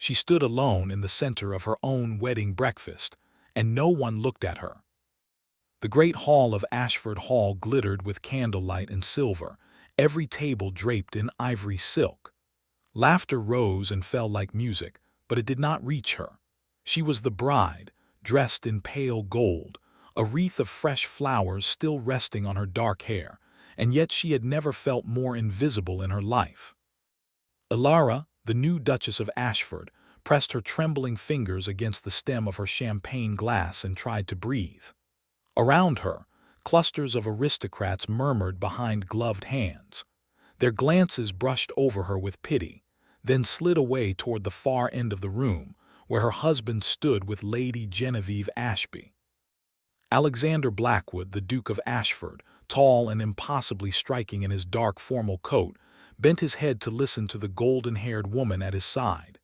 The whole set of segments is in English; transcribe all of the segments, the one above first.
She stood alone in the center of her own wedding breakfast, and no one looked at her. The great hall of Ashford Hall glittered with candlelight and silver, every table draped in ivory silk. Laughter rose and fell like music, but it did not reach her. She was the bride, dressed in pale gold, a wreath of fresh flowers still resting on her dark hair, and yet she had never felt more invisible in her life. Elara, the new Duchess of Ashford, pressed her trembling fingers against the stem of her champagne glass and tried to breathe. Around her, clusters of aristocrats murmured behind gloved hands. Their glances brushed over her with pity, then slid away toward the far end of the room, where her husband stood with Lady Genevieve Ashby. Alexander Blackwood, the Duke of Ashford, tall and impossibly striking in his dark formal coat, bent his head to listen to the golden-haired woman at his side.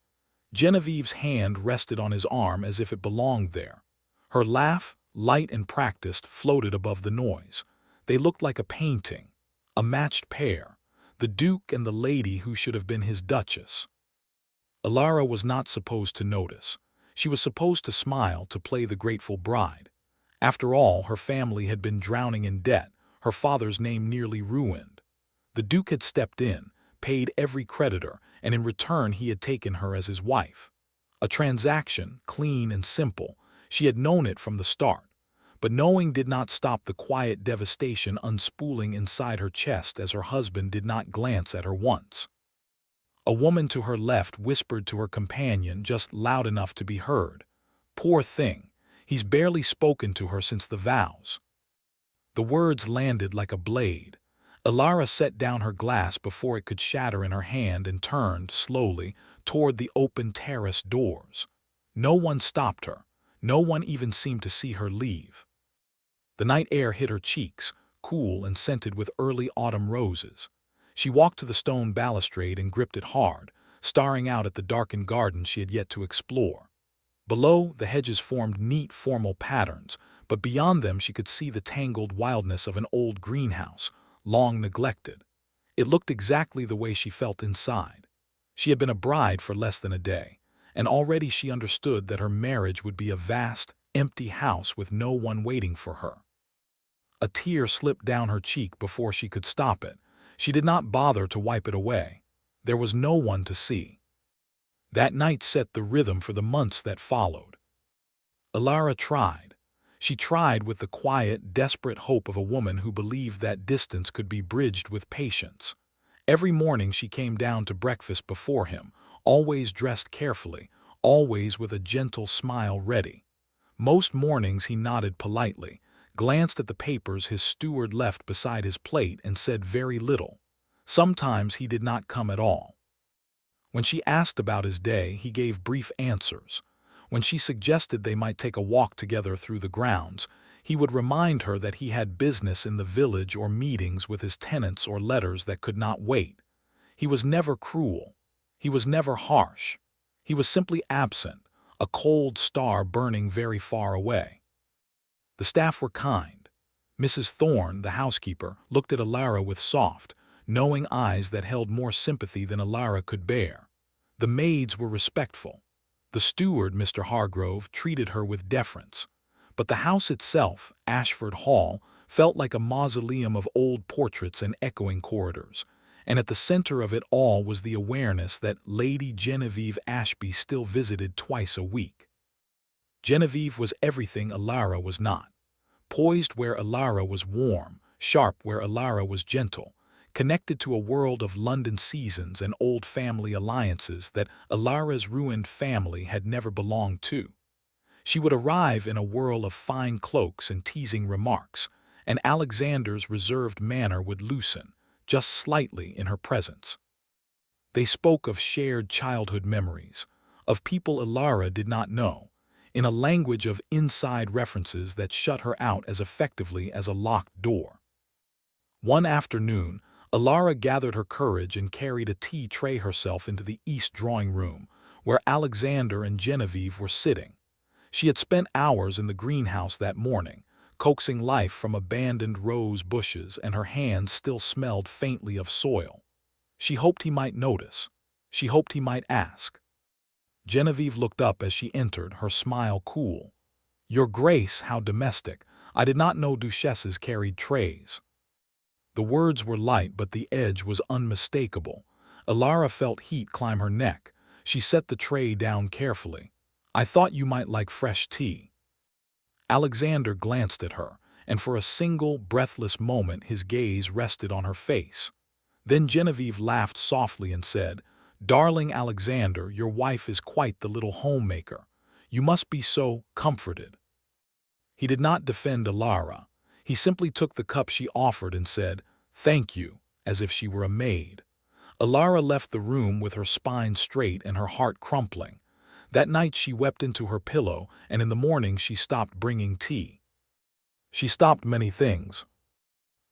Genevieve's hand rested on his arm as if it belonged there. Her laugh, light and practiced, floated above the noise. They looked like a painting, a matched pair, the Duke and the lady who should have been his Duchess. Elara was not supposed to notice. She was supposed to smile, to play the grateful bride. After all, her family had been drowning in debt, her father's name nearly ruined. The Duke had stepped in, paid every creditor, and in return he had taken her as his wife. A transaction, clean and simple. She had known it from the start. But knowing did not stop the quiet devastation unspooling inside her chest as her husband did not glance at her once. A woman to her left whispered to her companion just loud enough to be heard. "Poor thing, he's barely spoken to her since the vows." The words landed like a blade. Elara set down her glass before it could shatter in her hand and turned, slowly, toward the open terrace doors. No one stopped her. No one even seemed to see her leave. The night air hit her cheeks, cool and scented with early autumn roses. She walked to the stone balustrade and gripped it hard, staring out at the darkened garden she had yet to explore. Below, the hedges formed neat, formal patterns, but beyond them she could see the tangled wildness of an old greenhouse, long neglected. It looked exactly the way she felt inside. She had been a bride for less than a day, and already she understood that her marriage would be a vast, empty house with no one waiting for her. A tear slipped down her cheek before she could stop it. She did not bother to wipe it away. There was no one to see. That night set the rhythm for the months that followed. Elara tried. She tried with the quiet, desperate hope of a woman who believed that distance could be bridged with patience. Every morning she came down to breakfast before him, always dressed carefully, always with a gentle smile ready. Most mornings he nodded politely, glanced at the papers his steward left beside his plate, and said very little. Sometimes he did not come at all. When she asked about his day, he gave brief answers. When she suggested they might take a walk together through the grounds, he would remind her that he had business in the village or meetings with his tenants or letters that could not wait. He was never cruel. He was never harsh. He was simply absent, a cold star burning very far away. The staff were kind. Mrs. Thorne, the housekeeper, looked at Elara with soft, knowing eyes that held more sympathy than Elara could bear. The maids were respectful. The steward, Mr. Hargrove, treated her with deference. But the house itself, Ashford Hall, felt like a mausoleum of old portraits and echoing corridors. And at the center of it all was the awareness that Lady Genevieve Ashby still visited twice a week. Genevieve was everything Elara was not. Poised where Elara was warm, sharp where Elara was gentle, connected to a world of London seasons and old family alliances that Elara's ruined family had never belonged to. She would arrive in a whirl of fine cloaks and teasing remarks, and Alexander's reserved manner would loosen, just slightly, in her presence. They spoke of shared childhood memories, of people Elara did not know, in a language of inside references that shut her out as effectively as a locked door. One afternoon, Elara gathered her courage and carried a tea tray herself into the east drawing room, where Alexander and Genevieve were sitting. She had spent hours in the greenhouse that morning, coaxing life from abandoned rose bushes, and her hands still smelled faintly of soil. She hoped he might notice. She hoped he might ask. Genevieve looked up as she entered, her smile cool. "Your Grace, how domestic. I did not know duchesses carried trays." The words were light, but the edge was unmistakable. Elara felt heat climb her neck. She set the tray down carefully. "I thought you might like fresh tea." Alexander glanced at her, and for a single, breathless moment his gaze rested on her face. Then Genevieve laughed softly and said, "Darling Alexander, your wife is quite the little homemaker. You must be so comforted." He did not defend Elara. He simply took the cup she offered and said, "Thank you," as if she were a maid. Elara left the room with her spine straight and her heart crumpling. That night she wept into her pillow, and in the morning she stopped bringing tea. She stopped many things.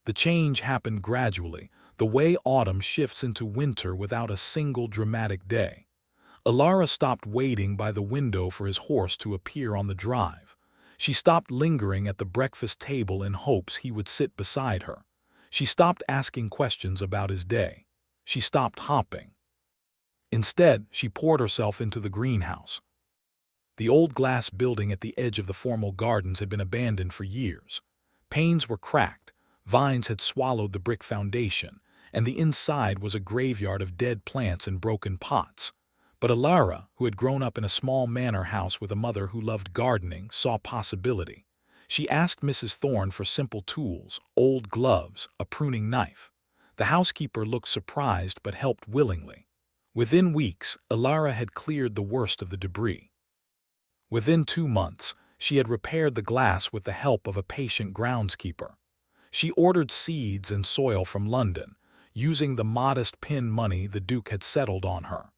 The change happened gradually, the way autumn shifts into winter without a single dramatic day. Elara stopped waiting by the window for his horse to appear on the drive. She stopped lingering at the breakfast table in hopes he would sit beside her. She stopped asking questions about his day. She stopped hopping. Instead, she poured herself into the greenhouse. The old glass building at the edge of the formal gardens had been abandoned for years. Panes were cracked, vines had swallowed the brick foundation, and the inside was a graveyard of dead plants and broken pots. But Elara, who had grown up in a small manor house with a mother who loved gardening, saw possibility. She asked Mrs. Thorne for simple tools, old gloves, a pruning knife. The housekeeper looked surprised but helped willingly. Within weeks, Elara had cleared the worst of the debris. Within 2 months, she had repaired the glass with the help of a patient groundskeeper. She ordered seeds and soil from London, using the modest pin money the Duke had settled on her.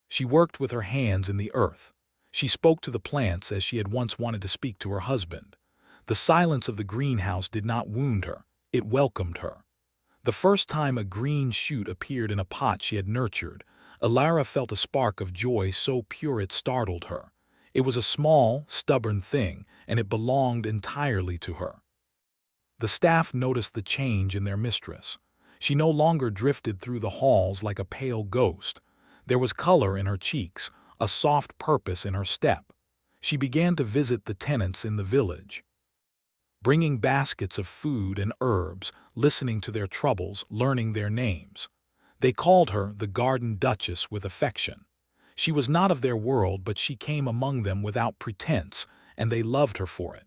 She worked with her hands in the earth. She spoke to the plants as she had once wanted to speak to her husband. The silence of the greenhouse did not wound her, it welcomed her. The first time a green shoot appeared in a pot she had nurtured, Elara felt a spark of joy so pure it startled her. It was a small, stubborn thing, and it belonged entirely to her. The staff noticed the change in their mistress. She no longer drifted through the halls like a pale ghost. There was color in her cheeks, a soft purpose in her step. She began to visit the tenants in the village, bringing baskets of food and herbs, listening to their troubles, learning their names. They called her the Garden Duchess with affection. She was not of their world, but she came among them without pretense, and they loved her for it.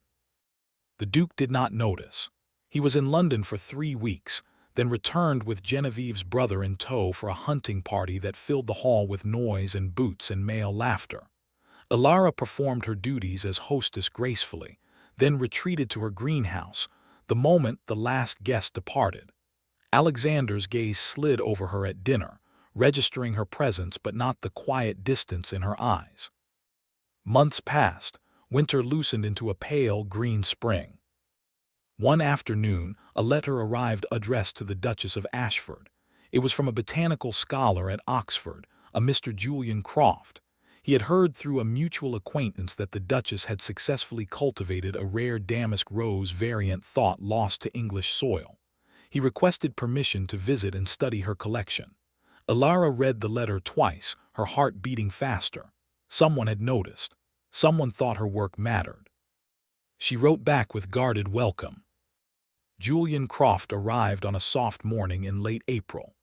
The Duke did not notice. He was in London for 3 weeks, then returned with Genevieve's brother in tow for a hunting party that filled the hall with noise and boots and male laughter. Elara performed her duties as hostess gracefully, then retreated to her greenhouse, the moment the last guest departed. Alexander's gaze slid over her at dinner, registering her presence but not the quiet distance in her eyes. Months passed. Winter loosened into a pale green spring. One afternoon, a letter arrived addressed to the Duchess of Ashford. It was from a botanical scholar at Oxford, a Mr. Julian Croft. He had heard through a mutual acquaintance that the Duchess had successfully cultivated a rare damask rose variant thought lost to English soil. He requested permission to visit and study her collection. Elara read the letter twice, her heart beating faster. Someone had noticed. Someone thought her work mattered. She wrote back with guarded welcome. Julian Croft arrived on a soft morning in late April.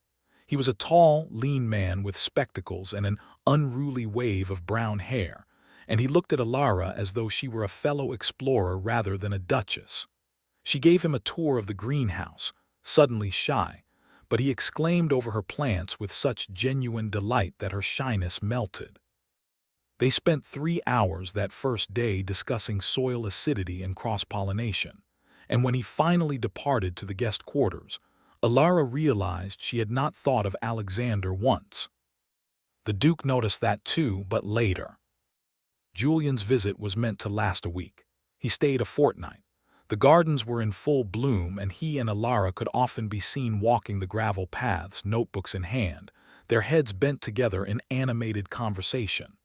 He was a tall, lean man with spectacles and an unruly wave of brown hair, and he looked at Elara as though she were a fellow explorer rather than a duchess. She gave him a tour of the greenhouse, suddenly shy, but he exclaimed over her plants with such genuine delight that her shyness melted. They spent 3 hours that first day discussing soil acidity and cross-pollination, and when he finally departed to the guest quarters, Elara realized she had not thought of Alexander once. The Duke noticed that too, but later. Julian's visit was meant to last a week. He stayed a fortnight. The gardens were in full bloom, and he and Elara could often be seen walking the gravel paths, notebooks in hand, their heads bent together in animated conversation.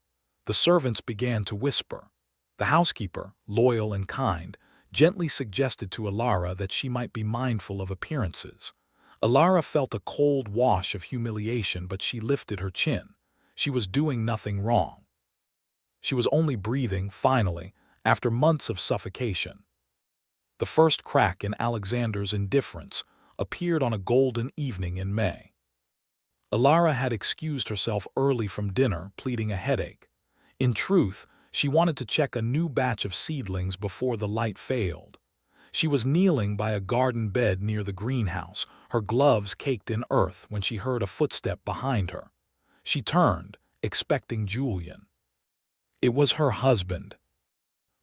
The servants began to whisper. The housekeeper, loyal and kind, gently suggested to Elara that she might be mindful of appearances. Elara felt a cold wash of humiliation, but she lifted her chin. She was doing nothing wrong. She was only breathing, finally, after months of suffocation. The first crack in Alexander's indifference appeared on a golden evening in May. Elara had excused herself early from dinner, pleading a headache. In truth, she wanted to check a new batch of seedlings before the light failed. She was kneeling by a garden bed near the greenhouse, her gloves caked in earth, when she heard a footstep behind her. She turned, expecting Julian. It was her husband.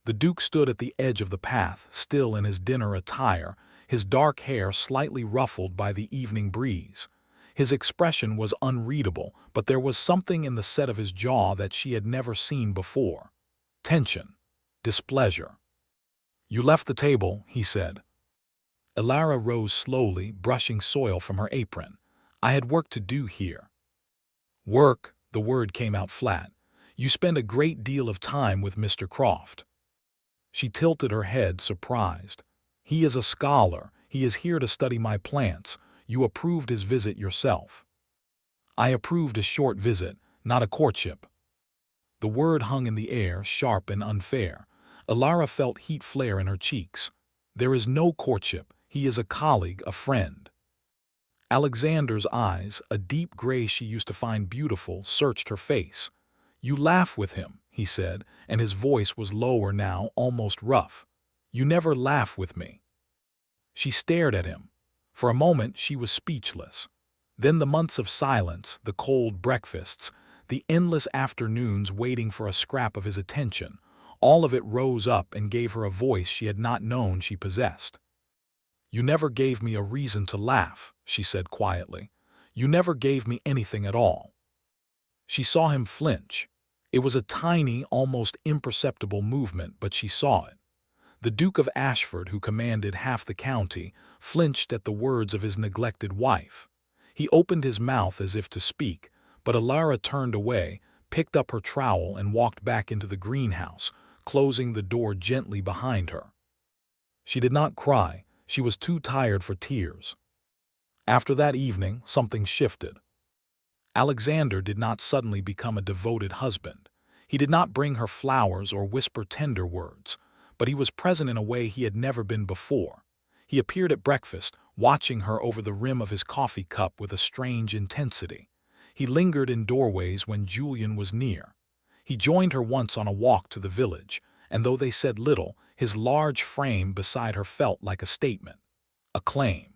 The Duke stood at the edge of the path, still in his dinner attire, his dark hair slightly ruffled by the evening breeze. His expression was unreadable, but there was something in the set of his jaw that she had never seen before. Tension. Displeasure. "You left the table," he said. Elara rose slowly, brushing soil from her apron. "I had work to do here." "Work," the word came out flat. "You spend a great deal of time with Mr. Croft." She tilted her head, surprised. "He is a scholar. He is here to study my plants. You approved his visit yourself." "I approved a short visit, not a courtship." The word hung in the air, sharp and unfair. Elara felt heat flare in her cheeks. "There is no courtship. He is a colleague, a friend." Alexander's eyes, a deep gray she used to find beautiful, searched her face. "You laugh with him," he said, and his voice was lower now, almost rough. "You never laugh with me." She stared at him. For a moment she was speechless. Then the months of silence, the cold breakfasts, the endless afternoons waiting for a scrap of his attention, all of it rose up and gave her a voice she had not known she possessed. "You never gave me a reason to laugh," she said quietly. "You never gave me anything at all." She saw him flinch. It was a tiny, almost imperceptible movement, but she saw it. The Duke of Ashford, who commanded half the county, flinched at the words of his neglected wife. He opened his mouth as if to speak, but Elara turned away, picked up her trowel and walked back into the greenhouse, closing the door gently behind her. She did not cry. She was too tired for tears. After that evening, something shifted. Alexander did not suddenly become a devoted husband. He did not bring her flowers or whisper tender words, but he was present in a way he had never been before. He appeared at breakfast, watching her over the rim of his coffee cup with a strange intensity. He lingered in doorways when Julian was near. He joined her once on a walk to the village, and though they said little, his large frame beside her felt like a statement, a claim.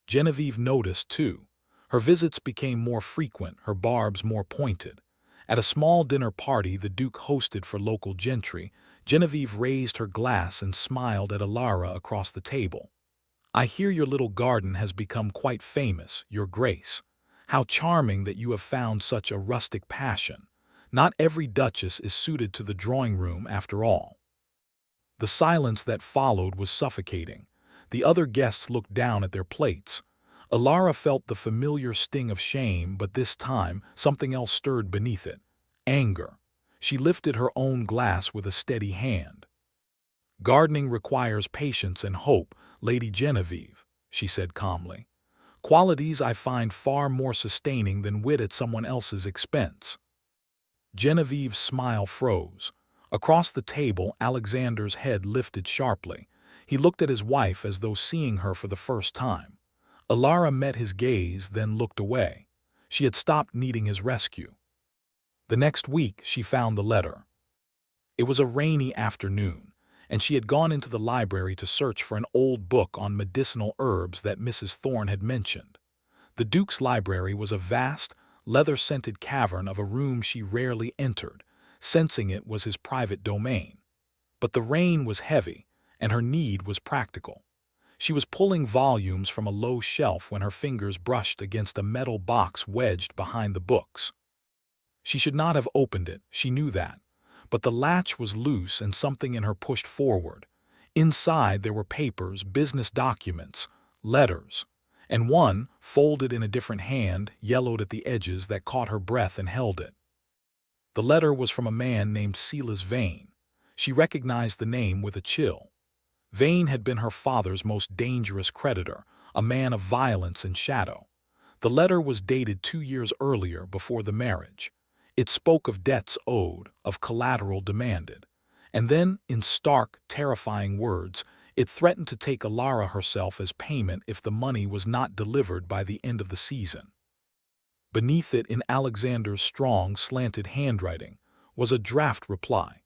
Genevieve noticed, too. Her visits became more frequent, her barbs more pointed. At a small dinner party the Duke hosted for local gentry, Genevieve raised her glass and smiled at Elara across the table. "I hear your little garden has become quite famous, Your Grace. How charming that you have found such a rustic passion. Not every duchess is suited to the drawing-room after all." The silence that followed was suffocating. The other guests looked down at their plates. Elara felt the familiar sting of shame, but this time something else stirred beneath it. Anger. She lifted her own glass with a steady hand. "Gardening requires patience and hope, Lady Genevieve," she said calmly. "Qualities I find far more sustaining than wit at someone else's expense." Genevieve's smile froze. Across the table, Alexander's head lifted sharply. He looked at his wife as though seeing her for the first time. Elara met his gaze, then looked away. She had stopped needing his rescue. The next week she found the letter. It was a rainy afternoon, and she had gone into the library to search for an old book on medicinal herbs that Mrs. Thorne had mentioned. The Duke's library was a vast, leather-scented cavern of a room she rarely entered, sensing it was his private domain. But the rain was heavy, and her need was practical. She was pulling volumes from a low shelf when her fingers brushed against a metal box wedged behind the books. She should not have opened it, she knew that. But the latch was loose and something in her pushed forward. Inside there were papers, business documents, letters, and one, folded in a different hand, yellowed at the edges, that caught her breath and held it. The letter was from a man named Silas Vane. She recognized the name with a chill. Vane had been her father's most dangerous creditor, a man of violence and shadow. The letter was dated 2 years earlier, before the marriage. It spoke of debts owed, of collateral demanded. And then, in stark, terrifying words, it threatened to take Elara herself as payment if the money was not delivered by the end of the season. Beneath it, in Alexander's strong, slanted handwriting, was a draft reply.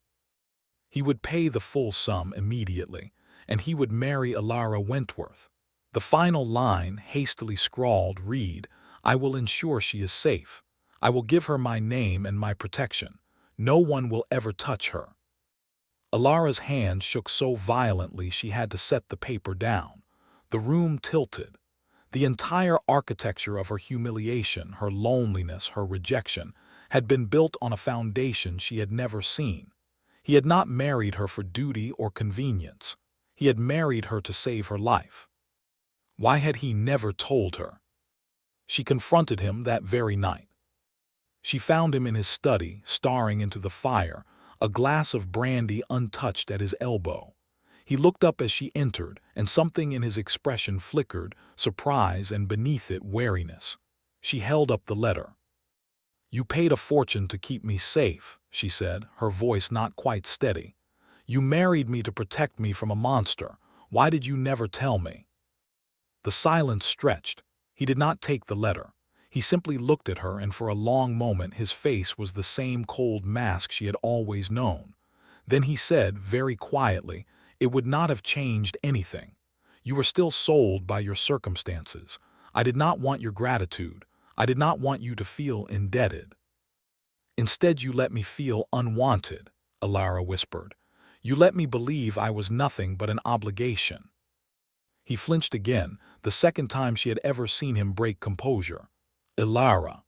He would pay the full sum immediately, and he would marry Elara Wentworth. The final line, hastily scrawled, read, "I will ensure she is safe. I will give her my name and my protection. No one will ever touch her." Elara's hand shook so violently she had to set the paper down. The room tilted. The entire architecture of her humiliation, her loneliness, her rejection, had been built on a foundation she had never seen. He had not married her for duty or convenience. He had married her to save her life. Why had he never told her? She confronted him that very night. She found him in his study, staring into the fire, a glass of brandy untouched at his elbow. He looked up as she entered, and something in his expression flickered, surprise and beneath it wariness. She held up the letter. "You paid a fortune to keep me safe," she said, her voice not quite steady. "You married me to protect me from a monster. Why did you never tell me?" The silence stretched. He did not take the letter. He simply looked at her, and for a long moment his face was the same cold mask she had always known. Then he said, very quietly, "It would not have changed anything. You were still sold by your circumstances. I did not want your gratitude. I did not want you to feel indebted." "Instead, you let me feel unwanted," Elara whispered. "You let me believe I was nothing but an obligation." He flinched again, the second time she had ever seen him break composure. "Elara,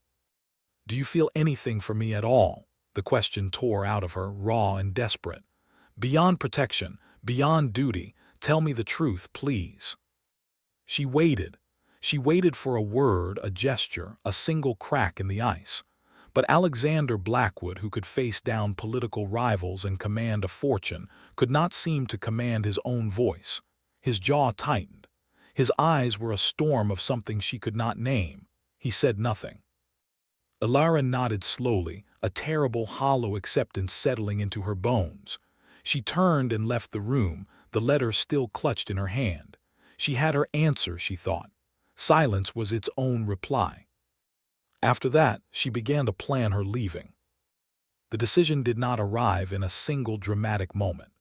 do you feel anything for me at all?" The question tore out of her, raw and desperate. "Beyond protection, beyond duty, tell me the truth, please." She waited. She waited for a word, a gesture, a single crack in the ice. But Alexander Blackwood, who could face down political rivals and command a fortune, could not seem to command his own voice. His jaw tightened. His eyes were a storm of something she could not name. He said nothing. Elara nodded slowly, a terrible, hollow acceptance settling into her bones. She turned and left the room, the letter still clutched in her hand. She had her answer, she thought. Silence was its own reply. After that, she began to plan her leaving. The decision did not arrive in a single dramatic moment.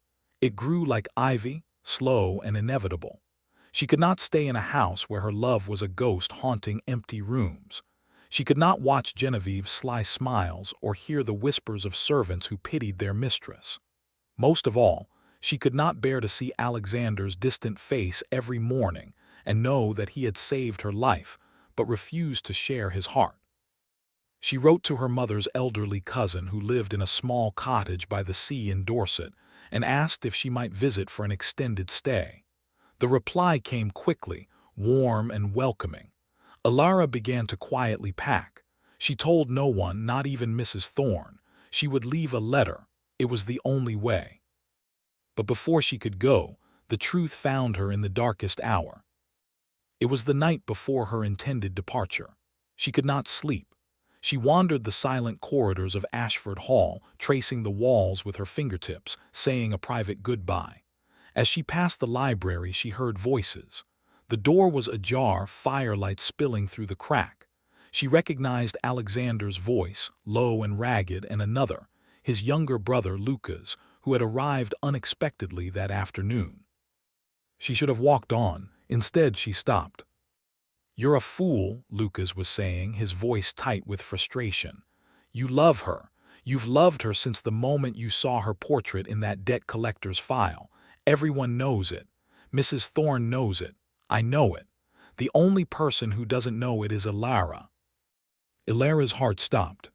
It grew like ivy, slow and inevitable. She could not stay in a house where her love was a ghost haunting empty rooms. She could not watch Genevieve's sly smiles or hear the whispers of servants who pitied their mistress. Most of all, she could not bear to see Alexander's distant face every morning and know that he had saved her life, but refused to share his heart. She wrote to her mother's elderly cousin, who lived in a small cottage by the sea in Dorset, and asked if she might visit for an extended stay. The reply came quickly, warm and welcoming. Elara began to quietly pack. She told no one, not even Mrs. Thorne. She would leave a letter. It was the only way. But before she could go, the truth found her in the darkest hour. It was the night before her intended departure. She could not sleep. She wandered the silent corridors of Ashford Hall, tracing the walls with her fingertips, saying a private goodbye. As she passed the library, she heard voices. The door was ajar, firelight spilling through the crack. She recognized Alexander's voice, low and ragged, and another, his younger brother Lucas, who had arrived unexpectedly that afternoon. She should have walked on. Instead, she stopped. "You're a fool," Lucas was saying, his voice tight with frustration. "You love her. You've loved her since the moment you saw her portrait in that debt collector's file. Everyone knows it. Mrs. Thorne knows it. I know it. The only person who doesn't know it is Elara." Elara's heart stopped.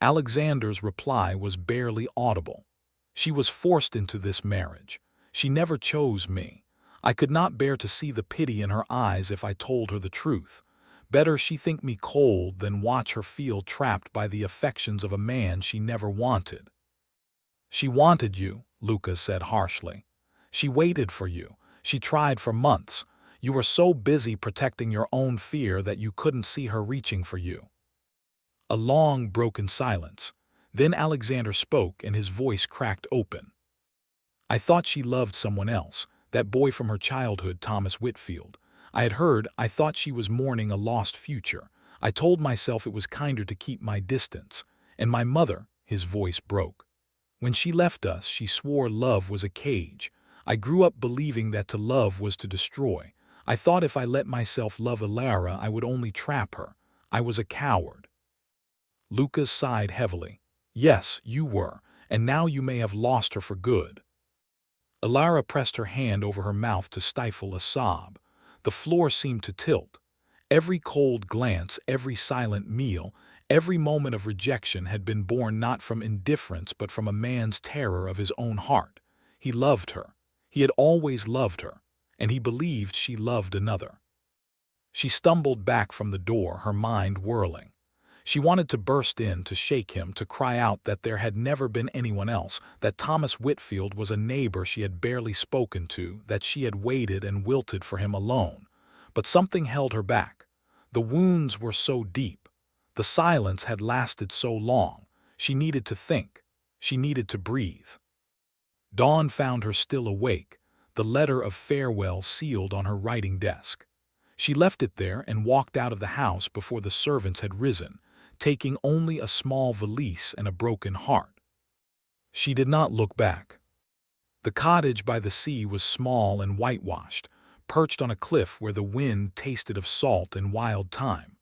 Alexander's reply was barely audible. "She was forced into this marriage. She never chose me. I could not bear to see the pity in her eyes if I told her the truth. Better she think me cold than watch her feel trapped by the affections of a man she never wanted." "She wanted you," Lucas said harshly. "She waited for you. She tried for months. You were so busy protecting your own fear that you couldn't see her reaching for you." A long, broken silence. Then Alexander spoke and his voice cracked open. I thought she loved someone else, that boy from her childhood, Thomas Whitfield. I thought she was mourning a lost future. I told myself it was kinder to keep my distance. And my mother, his voice broke. When she left us, she swore love was a cage. I grew up believing that to love was to destroy. I thought if I let myself love Elara, I would only trap her. I was a coward. Lucas sighed heavily. Yes, you were, and now you may have lost her for good. Elara pressed her hand over her mouth to stifle a sob. The floor seemed to tilt. Every cold glance, every silent meal, every moment of rejection had been born not from indifference but from a man's terror of his own heart. He loved her. He had always loved her, and he believed she loved another. She stumbled back from the door, her mind whirling. She wanted to burst in, to shake him, to cry out that there had never been anyone else, that Thomas Whitfield was a neighbor she had barely spoken to, that she had waited and wilted for him alone. But something held her back. The wounds were so deep. The silence had lasted so long. She needed to think. She needed to breathe. Dawn found her still awake, the letter of farewell sealed on her writing desk. She left it there and walked out of the house before the servants had risen, taking only a small valise and a broken heart. She did not look back. The cottage by the sea was small and whitewashed, perched on a cliff where the wind tasted of salt and wild thyme.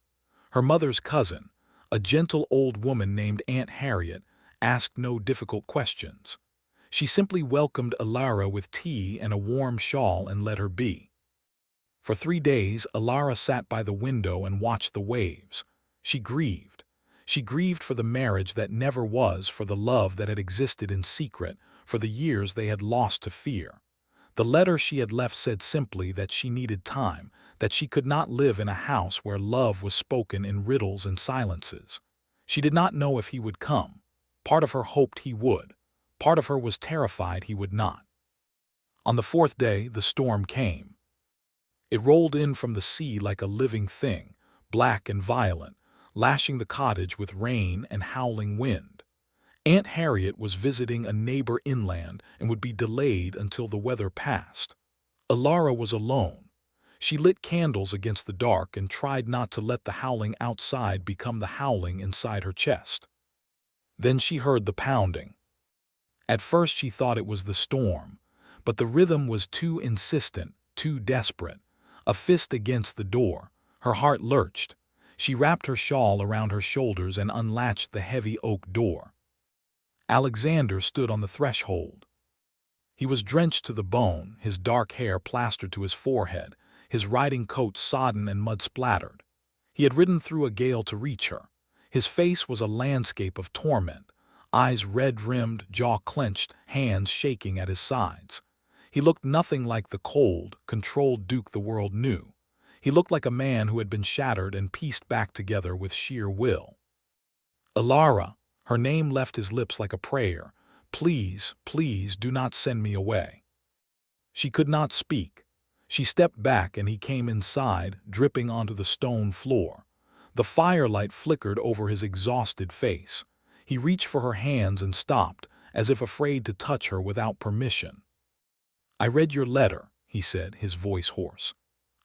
Her mother's cousin, a gentle old woman named Aunt Harriet, asked no difficult questions. She simply welcomed Elara with tea and a warm shawl and let her be. For 3 days, Elara sat by the window and watched the waves. She grieved. She grieved for the marriage that never was, for the love that had existed in secret, for the years they had lost to fear. The letter she had left said simply that she needed time, that she could not live in a house where love was spoken in riddles and silences. She did not know if he would come. Part of her hoped he would. Part of her was terrified he would not. On the 4th day, the storm came. It rolled in from the sea like a living thing, black and violent, lashing the cottage with rain and howling wind. Aunt Harriet was visiting a neighbor inland and would be delayed until the weather passed. Elara was alone. She lit candles against the dark and tried not to let the howling outside become the howling inside her chest. Then she heard the pounding. At first she thought it was the storm, but the rhythm was too insistent, too desperate. A fist against the door. Her heart lurched. She wrapped her shawl around her shoulders and unlatched the heavy oak door. Alexander stood on the threshold. He was drenched to the bone, his dark hair plastered to his forehead, his riding coat sodden and mud-splattered. He had ridden through a gale to reach her. His face was a landscape of torment, eyes red-rimmed, jaw clenched, hands shaking at his sides. He looked nothing like the cold, controlled Duke the world knew. He looked like a man who had been shattered and pieced back together with sheer will. Elara, her name left his lips like a prayer. Please, please do not send me away. She could not speak. She stepped back and he came inside, dripping onto the stone floor. The firelight flickered over his exhausted face. He reached for her hands and stopped, as if afraid to touch her without permission. I read your letter, he said, his voice hoarse.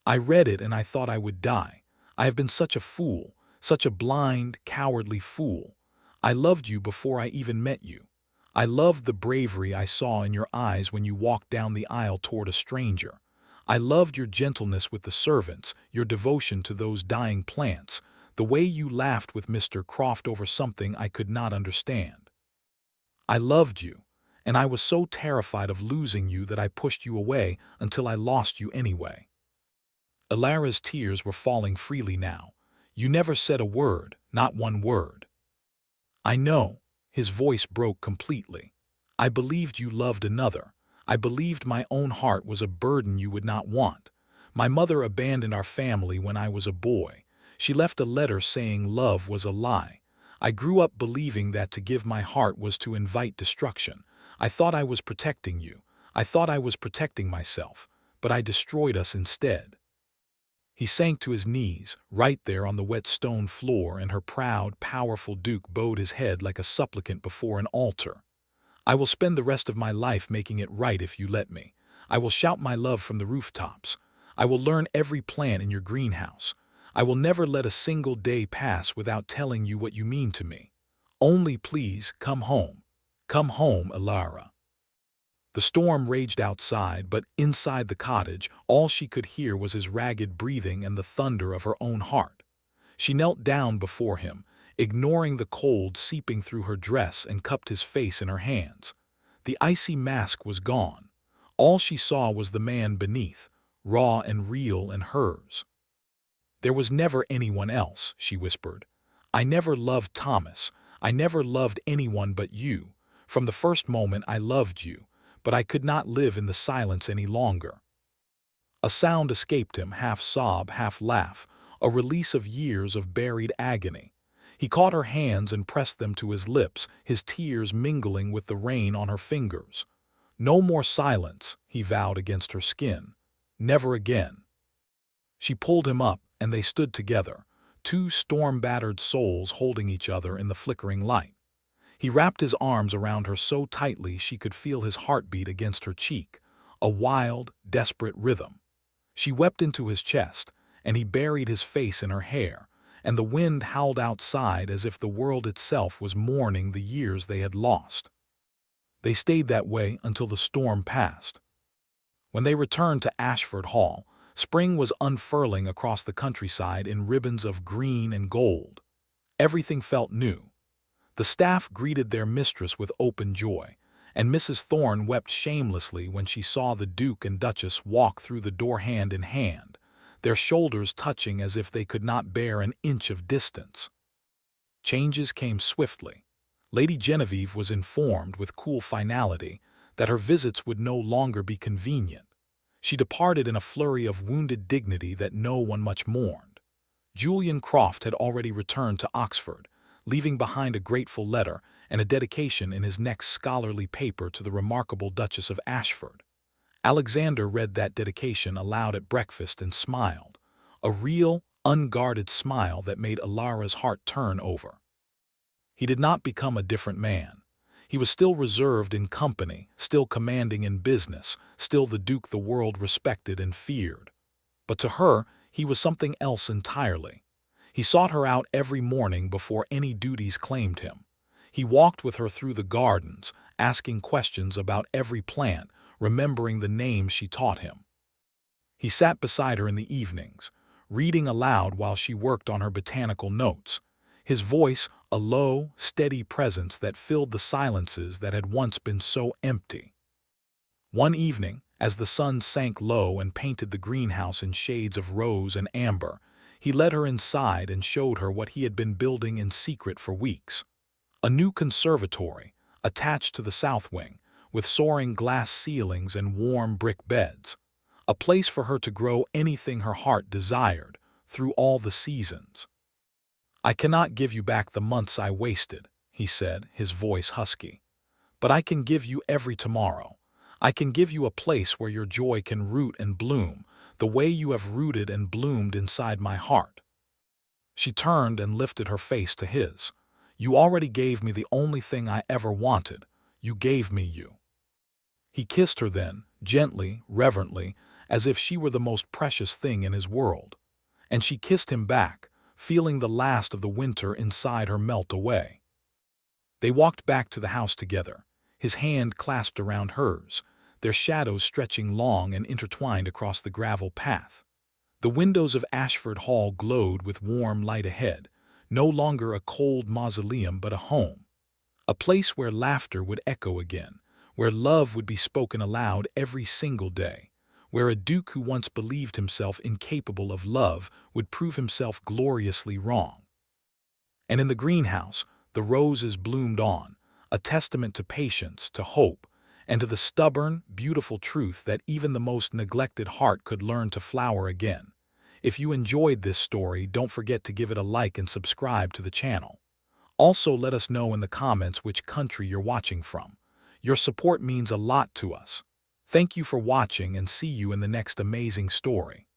I read it and I thought I would die. I have been such a fool, such a blind, cowardly fool. I loved you before I even met you. I loved the bravery I saw in your eyes when you walked down the aisle toward a stranger. I loved your gentleness with the servants, your devotion to those dying plants, the way you laughed with Mr. Croft over something I could not understand. I loved you, and I was so terrified of losing you that I pushed you away until I lost you anyway. Elara's tears were falling freely now. You never said a word, not one word. I know. His voice broke completely. I believed you loved another. I believed my own heart was a burden you would not want. My mother abandoned our family when I was a boy. She left a letter saying love was a lie. I grew up believing that to give my heart was to invite destruction. I thought I was protecting you. I thought I was protecting myself, but I destroyed us instead. He sank to his knees, right there on the wet stone floor, and her proud, powerful Duke bowed his head like a supplicant before an altar. "I will spend the rest of my life making it right if you let me. I will shout my love from the rooftops. I will learn every plant in your greenhouse. I will never let a single day pass without telling you what you mean to me. Only please come home. Come home, Elara." The storm raged outside, but inside the cottage, all she could hear was his ragged breathing and the thunder of her own heart. She knelt down before him, ignoring the cold seeping through her dress, and cupped his face in her hands. The icy mask was gone. All she saw was the man beneath, raw and real and hers. "There was never anyone else," she whispered. "I never loved Thomas. I never loved anyone but you. From the first moment I loved you, but I could not live in the silence any longer." A sound escaped him, half sob, half laugh, a release of years of buried agony. He caught her hands and pressed them to his lips, his tears mingling with the rain on her fingers. "No more silence," he vowed against her skin. "Never again." She pulled him up, and they stood together, two storm-battered souls holding each other in the flickering light. He wrapped his arms around her so tightly she could feel his heartbeat against her cheek, a wild, desperate rhythm. She wept into his chest, and he buried his face in her hair, and the wind howled outside as if the world itself was mourning the years they had lost. They stayed that way until the storm passed. When they returned to Ashford Hall, spring was unfurling across the countryside in ribbons of green and gold. Everything felt new. The staff greeted their mistress with open joy, and Mrs. Thorne wept shamelessly when she saw the Duke and Duchess walk through the door hand in hand, their shoulders touching as if they could not bear an inch of distance. Changes came swiftly. Lady Genevieve was informed with cool finality that her visits would no longer be convenient. She departed in a flurry of wounded dignity that no one much mourned. Julian Croft had already returned to Oxford, leaving behind a grateful letter and a dedication in his next scholarly paper to the remarkable Duchess of Ashford. Alexander read that dedication aloud at breakfast and smiled, a real, unguarded smile that made Elara's heart turn over. He did not become a different man. He was still reserved in company, still commanding in business, still the Duke the world respected and feared. But to her, he was something else entirely. He sought her out every morning before any duties claimed him. He walked with her through the gardens, asking questions about every plant, remembering the names she taught him. He sat beside her in the evenings, reading aloud while she worked on her botanical notes, his voice a low, steady presence that filled the silences that had once been so empty. One evening, as the sun sank low and painted the greenhouse in shades of rose and amber, he led her inside and showed her what he had been building in secret for weeks. A new conservatory, attached to the south wing, with soaring glass ceilings and warm brick beds. A place for her to grow anything her heart desired, through all the seasons. "I cannot give you back the months I wasted," he said, his voice husky. "But I can give you every tomorrow. I can give you a place where your joy can root and bloom, the way you have rooted and bloomed inside my heart." She turned and lifted her face to his. "You already gave me the only thing I ever wanted. You gave me you." He kissed her then, gently, reverently, as if she were the most precious thing in his world. And she kissed him back, feeling the last of the winter inside her melt away. They walked back to the house together, his hand clasped around hers, their shadows stretching long and intertwined across the gravel path. The windows of Ashford Hall glowed with warm light ahead, no longer a cold mausoleum but a home. A place where laughter would echo again, where love would be spoken aloud every single day, where a Duke who once believed himself incapable of love would prove himself gloriously wrong. And in the greenhouse, the roses bloomed on, a testament to patience, to hope, and to the stubborn, beautiful truth that even the most neglected heart could learn to flower again. If you enjoyed this story, don't forget to give it a like and subscribe to the channel. Also, let us know in the comments which country you're watching from. Your support means a lot to us. Thank you for watching, and see you in the next amazing story.